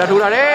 ဒါထူတာလေ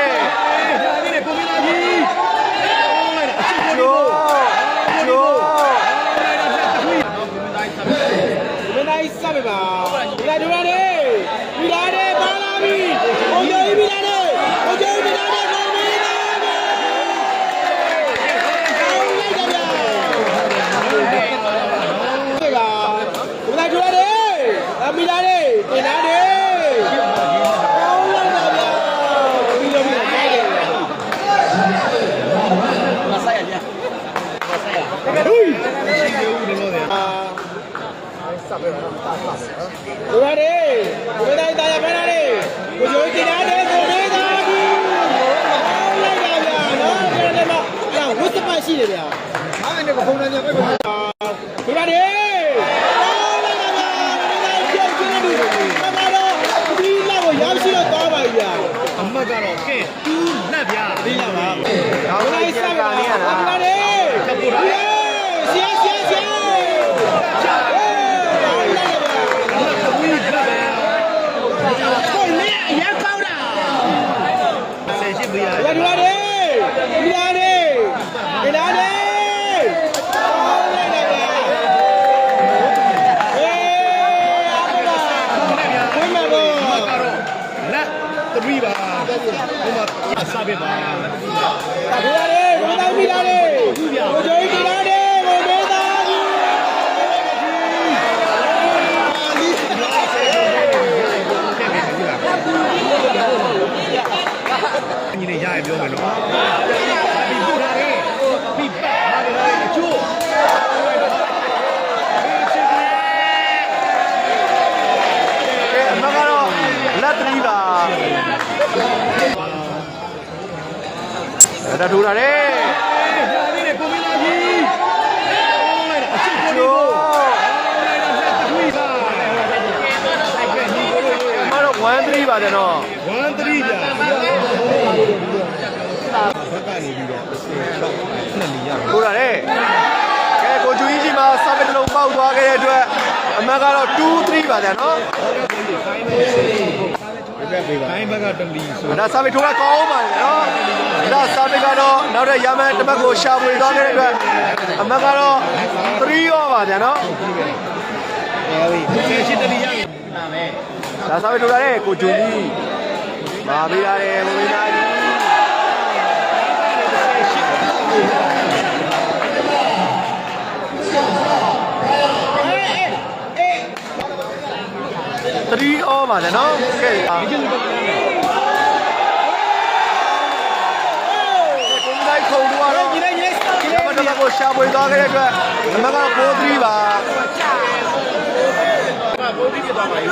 ရှိတယ်ဗျာအားနဲ့ကဖုန်းနဲ့ပြတ်ပါဒီပါလေရောက်ရှိတော့သွားပါပြီဗျာအမတ်ကတော့ကဲတူးနှက်ဗျာသိလားပါနောက်လိုက်ဆက်ပါနေရတာဒီပါလေဆရာကိုလေအရကောင်းတာဆက်ရှိပြရဒီပါလေစာပေပါဒါလေဘယ်တိုင်းမိလာလေကိုကျိုးကြီးလာတယ်ကိုမေးသားကြီးညီလေးရရပြောမယ်နော်ပြီးပို့တာလေပြီးပတ်ပါလေအချို့အမကတော့လက်3ပါဒါထူတာလေကိုမင်းလာကြီးအချစ်ကိုမတော့1-3ပါတယ်နော်1-3ကြာဘက်ကနေပြီးတော့10-6နဲ့နေရထူတာလေကဲကိုကျူကြီးမှာစာပေတစ်လုံးပေါက်သွားခဲ့တဲ့အတွက်အမကတော့2-3ပါတယ်နော်ခိုင်းဘက်ကတလီဆိုဒါစာပေထိုးတာကောင်းပါတယ်နော်ဒါစာပေကတော့နောက်တဲ့ရမန်တစ်ပတ်ကိုရှာဖွေသွားခဲ့တဲ့အတွက်အမကတော့3ရောပါဗျာနော်ဟုတ်ပြီဆက်ရှိတလီရပြီဒါစာပေထိုးတာလေကိုဂျွန်ကြီးမာပေးရတယ်မဝင်းသားကြီး3 all ပါနော်ကဲကိုလိုက်ခုံတော့တော့ဒီနေ့မတော်ကိုရှာပွေသွားခဲ့တဲ့အတွက်အမကတော့4-3ပါ4-3ပြသွားပါပြီ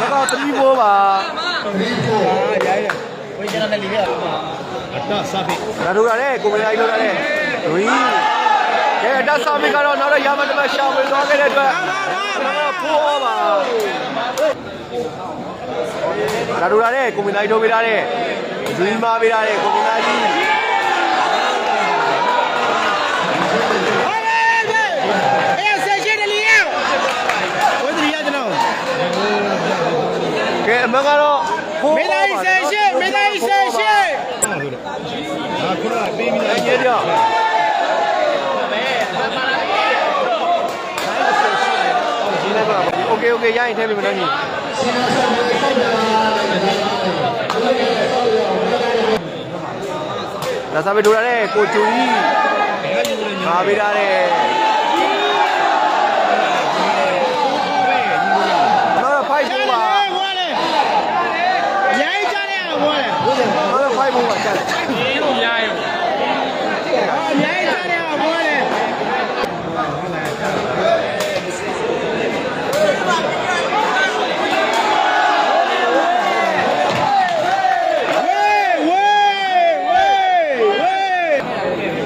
မက3-4ပါရိုင်းတယ်ဝေးကျန်တဲ့လီပြအတစာပေဒါတို့ရတယ်ကိုမလိုက်လို့ရတယ်ဝီးကဲအတစာပေကတော့နောက်တော့ရမတမရှာပွေသွားခဲ့တဲ့အတွက်မက4ပါဒါတို့ရတယ်ကိုမလိုက်ထိုးပေးရတယ်ဝီးမာပေးရတယ်ကိုမလိုက်ကြီးကဲအမကတော့မေးလိုက်ဆက်ရှေ့မေးလိုက်ဆက်ရှေ့ဟာခုနကပေးပြီးလိုက်ကြတော့โอเคရရင်ထည့်ပေးမယ်နော်ညီဒါစာပေထိုးရတယ်ကိုကျူကြီးမာပေးရတယ်နော်ဖိုက်ဘူးပါရိုင်းကြတယ်ဟောတယ်နော်ဖိုက်ဘူးပါချက်ဒီလိုများရောအများကြီးကြတယ်ဟောတယ်ဝေး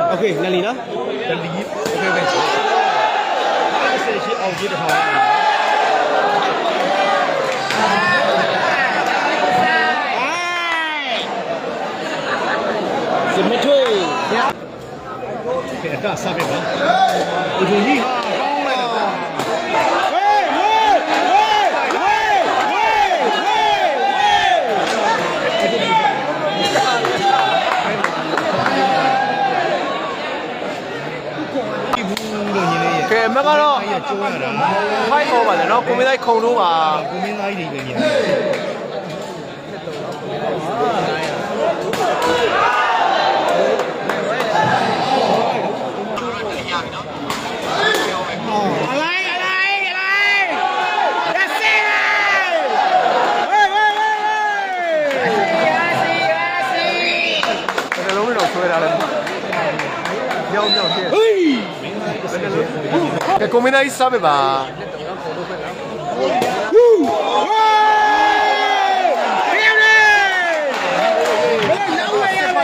โอเคနလီနော် တလီโอเคပဲဆက်ရှိအောင်ကြည့်တစ်ခါ စမထွေး ကဲအတာစားပြပါဦးဂျူကြီးဟာကောင်းလိုက်တာ ဝေးဝေးဝေးဝေးဝေးဝေး ဒီဘူးလို့ညီလေးရဲ့ ကဲအမကတော့ အဲ့ရကျိုးရတာ ဖိုက်ပေါ်ပါတယ်နော်ကိုမင်းသားခုံလို့ပါ ကိုမင်းသားကြီးတွေပဲညီ อะไรอย่าเสียเฮ้ย ဘယ်လုံးတော့ဆွဲထားတယ်မြောင်းမြောင်းပြည့် เฮ้ย ကဲကိုမင်းသားကြီးစားပြပါ ฮู้เฮ้ยเรียบเลยเฮ้ยล้างไว้อ่ะไป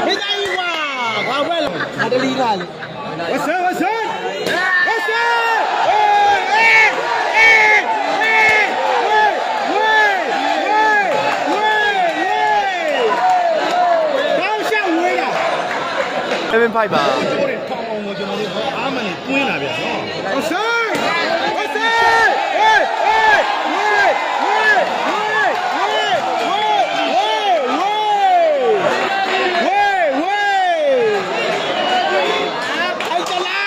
ไม่ได้อีกว่าဘာပဲအတလီလာလေဝဆဝဆဝဆเฮ้ยเฮ้ยเฮ้ยเฮ้ยเฮ้ยเฮ้ยเฮ้ยเฮ้ยတောင်းရှောက်ဝေးတာ 7 5ပါ ကျိုးတွေထောင်းအောင်ကိုကျွန်တော်တို့အားမနဲ့တွင်းလာပြန်နော် ဝဆဝဆเฮ้ยเฮ้ยเฮ้ยเฮ้ยเฮ้ยเฮ้ยเฮ้ยเฮ้ยเฮ้ยเฮ้ยไอ้ตะลา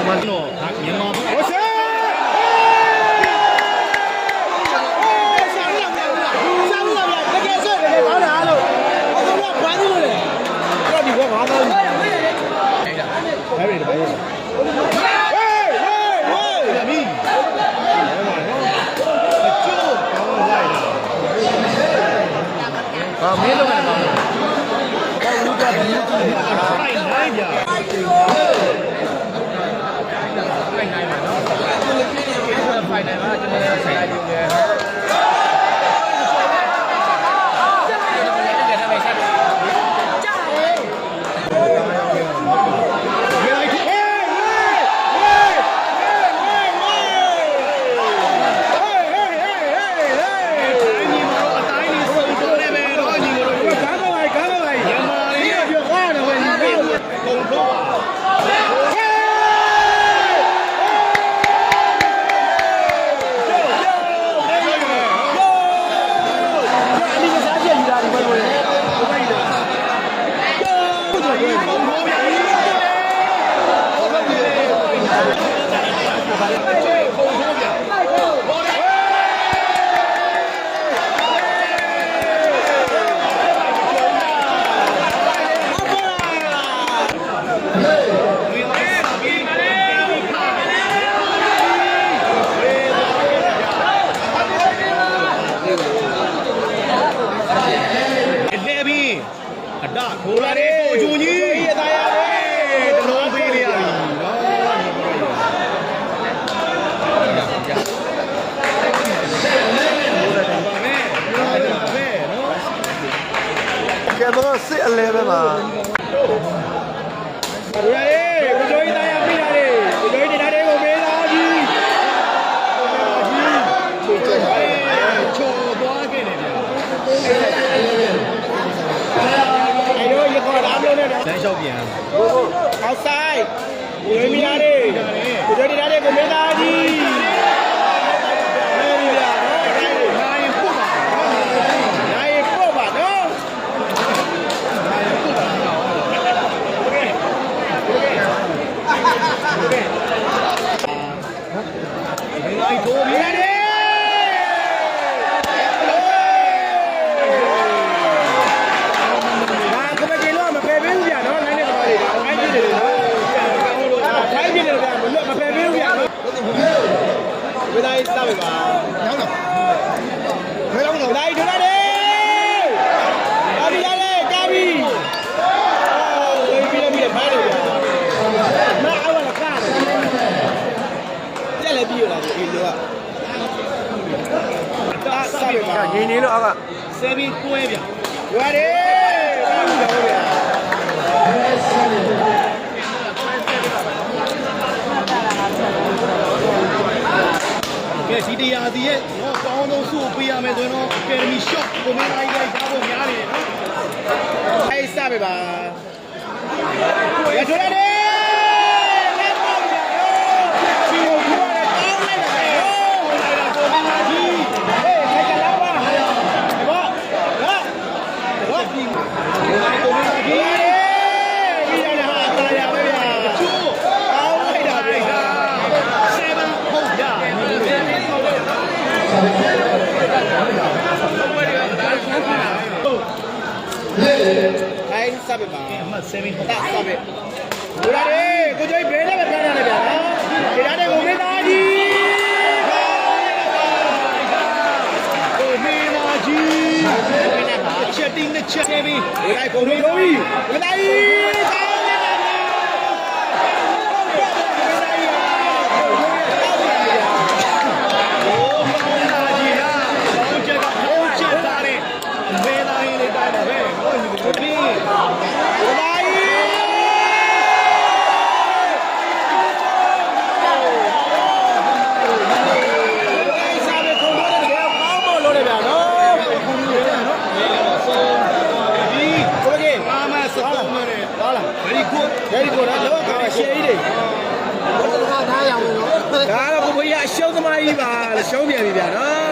မန်တော့မြန်မာဘက် 我去！上不了，上不了，那个是那个哪哪了？我都要关住了，要比我麻烦。အဲ့ဒီတော့ 喂喂喂！ ရပြီအကျိုးကောင်းလိုက်တာ ဟာမင်းလုံးနဲ့ပါ ဖိုင်နိုင်ကြ လေဘီအတာခိုးလာတယ်ကိုဂျူကြီးတလုံးပေးရပြီနော် ကဲမကစစ်အလဲပဲပါ Ready, kujoy tayo pinari. Kujoy din natin kung may lagi. ချိုးသွားခဲ့တယ်ဗျာ Ayun, yung mga damo na. လမ်းလျှောက်ပြန် Outside. Kujoy pinari. Kujoy din natin kung may lagi. Ready na, no? နိုင်ပုတ်ပါ Nai po ba, no? နိုင်ထိုးပြီ Ready. Nah, kung magkilo, mapebel yan, no? Nai na kamali. Nai din, no? Nai din, no? Mapebel yan, no? Bidai sabi ba? Bidai doon na rin! Gabi na rin! Gabi! Oh, may pinamili. Paano yan? Maawa na ka. ငိန်နေလို့အောက်က 7တွဲဗျာ ရွာတယ်ဟုတ်ဗျာ ကဲဒီတရားစီရဲ့ကောင်းဆုံးစုပေးရမယ်ဆိုရင်တော့ Academy Shop ကိုမင်းသားကြီးလိုက်စားဖို့များနေတယ်နော် အဲ့စပဲပါရထွရတယ်လက်ပေါ့ဗျာချီကိုခေါ်ရတယ်ကောင်းလိုက်တယ်ဟေးခိုင်ကလာပါဘောဘောဒီကိုမင်းသားကြီးဒီရဟာတာရပဲဗျာချိုးကောင်းလိုက်တာဗျာ7ဟုတ်ရ ခိုင်စပဲပါ အမှတ်7ဟုတ် တာစပဲဒူလာရေကိုကျွေးဘယ်နဲ့ပဲပြန်ရတယ်ဗျာနော်ဒီရတဲ့ကိုမင်းသားကြီး ကိုမင်းသားကြီးချက်တင်းနဲ့ချက်နေပြီ ဒီလိုက်ကိုတို့မင်းသားကြီးကောင်းနေတာဗျာ โอ้ကောင်းတာကြီးလားကောင်းချက်ကကောင်းချက်သားနဲ့မင်းသားကြီးလေးတိုင်းပါပဲဟုတ်ပြီကိုပြီး ဒီလိုက်စားပဲခုံတော့တယ်ကောင်းမလို့လေဗျာနော် ဒီ ကိုကြီး ကာမစတုံးနဲ့ ဟုတ်လား very good ဒယ်ဒီကိုတော့လောကရှယ်ကြီးတွေဒါကတော့ကိုဘကြီးအရှုံးသမားကြီးပါရှုံးပြန်ပြီဗျာနော်